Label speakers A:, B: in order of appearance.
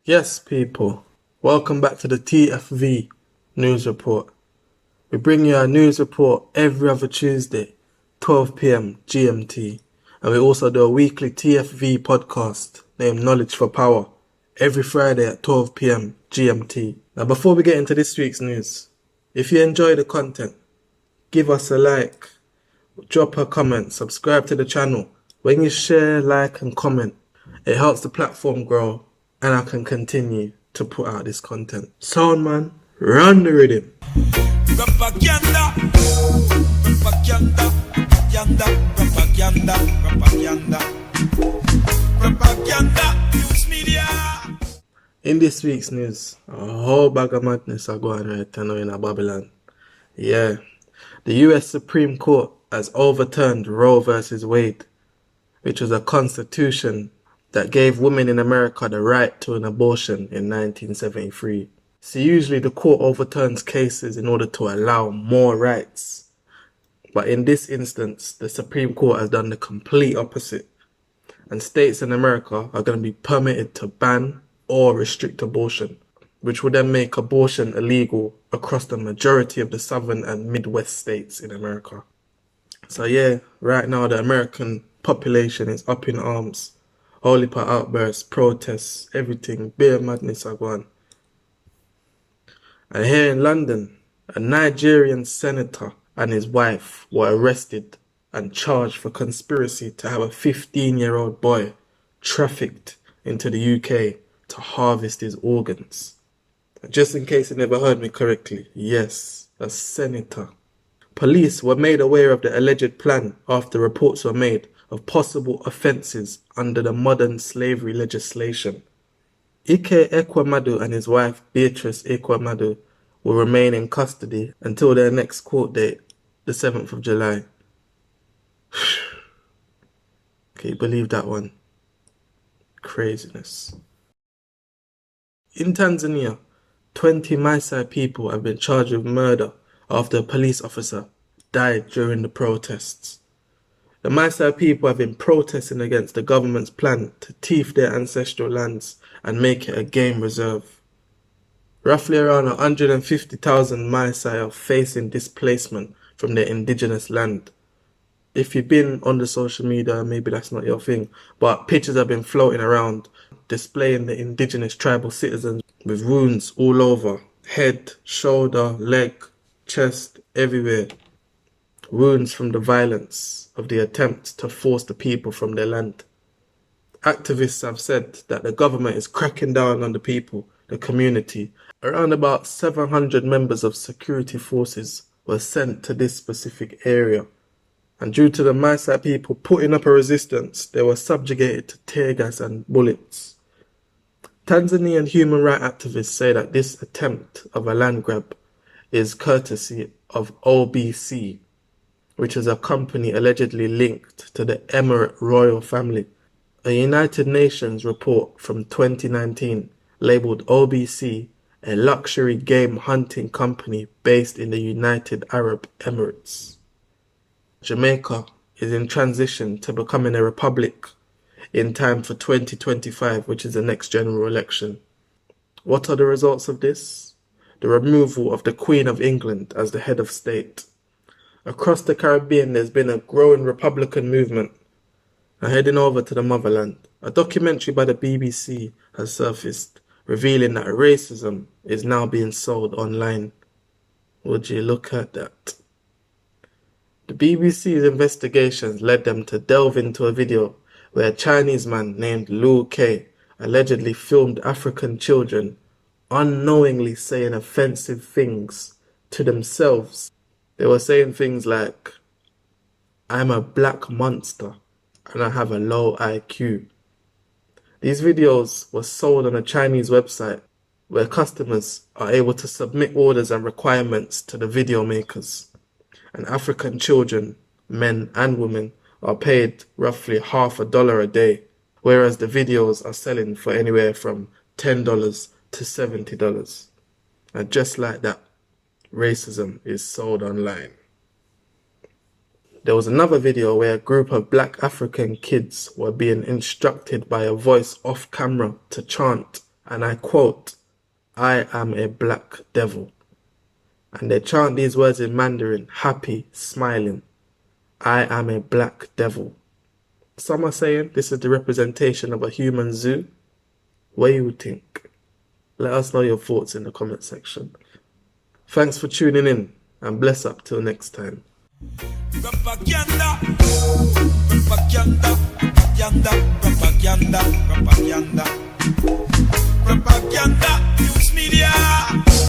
A: Yes, people, welcome back to the TFV News Report. We bring you our news report every other Tuesday, 12 p.m. GMT, and we also do a weekly TFV podcast named Knowledge for Power every Friday at 12 p.m. GMT. Now, before we get into this week's news, if you enjoy the content, give us a like, drop a comment, subscribe to the channel. When you share, like, and comment, it helps the platform grow and I can continue to put out this content. Sound man, run the rhythm.
B: Propaganda, propaganda, propaganda, propaganda, propaganda, propaganda, news media.
A: In this week's news, a whole bag of madness are going right now in Babylon. Yeah, the US Supreme Court has overturned Roe versus Wade, which was a constitution that gave women in America the right to an abortion in 1973. So usually the court overturns cases in order to allow more rights. But in this instance, the Supreme Court has done the complete opposite. And states in America are going to be permitted to ban or restrict abortion, which would then make abortion illegal across the majority of the southern and Midwest states in America. So yeah, right now the American population is up in arms. Holy pot outbursts, protests, everything, bare madness are going. And here in London, a Nigerian senator and his wife were arrested and charged for conspiracy to have a 15-year-old boy trafficked into the UK to harvest his organs. Just in case you never heard me correctly, yes, a senator. Police were made aware of the alleged plan after reports were made of possible offences under the modern slavery legislation. Ike Ekwamadu and his wife Beatrice Ekwamadu will remain in custody until their next court date, the 7th of July. Can you believe that one? Craziness. In Tanzania, 20 Maasai people have been charged with murder after a police officer died during the protests. The Maasai people have been protesting against the government's plan to thief their ancestral lands and make it a game reserve. Roughly around 150,000 Maasai are facing displacement from their indigenous land. If you've been on the social media, maybe that's not your thing, but pictures have been floating around displaying the indigenous tribal citizens with wounds all over, head, shoulder, leg, chest, everywhere. Wounds from the violence of the attempt to force the people from their land. Activists have said that the government is cracking down on the people, the community. Around about 700 members of security forces were sent to this specific area. And due to the Maasai people putting up a resistance, they were subjugated to tear gas and bullets. Tanzanian human rights activists say that this attempt of a land grab is courtesy of OBC, which is a company allegedly linked to the Emirate royal family. A United Nations report from 2019 labelled OBC a luxury game hunting company based in the United Arab Emirates. Jamaica is in transition to becoming a republic in time for 2025, which is the next general election. What are the results of this? The removal of the Queen of England as the head of state. Across the Caribbean, there's been a growing Republican movement. Now heading over to the motherland, a documentary by the BBC has surfaced, revealing that racism is now being sold online. Would you look at that? The BBC's investigations led them to delve into a video where a Chinese man named Lu K allegedly filmed African children unknowingly saying offensive things to themselves. They were saying things like, "I'm a black monster and I have a low IQ." These videos were sold on a Chinese website where customers are able to submit orders and requirements to the video makers. And African children, men and women, are paid roughly $50 a day, whereas the videos are selling for anywhere from $10 to $70. And just like that, racism is sold online. There was another video where a group of black African kids were being instructed by a voice off camera to chant and I quote, "I am a black devil." And they chant these words in Mandarin, happy, smiling. I am a black devil. Some are saying this is the representation of a human zoo. What do you think? Let us know your thoughts in the comment section. Thanks for tuning in, and bless up till next time.
B: Propaganda.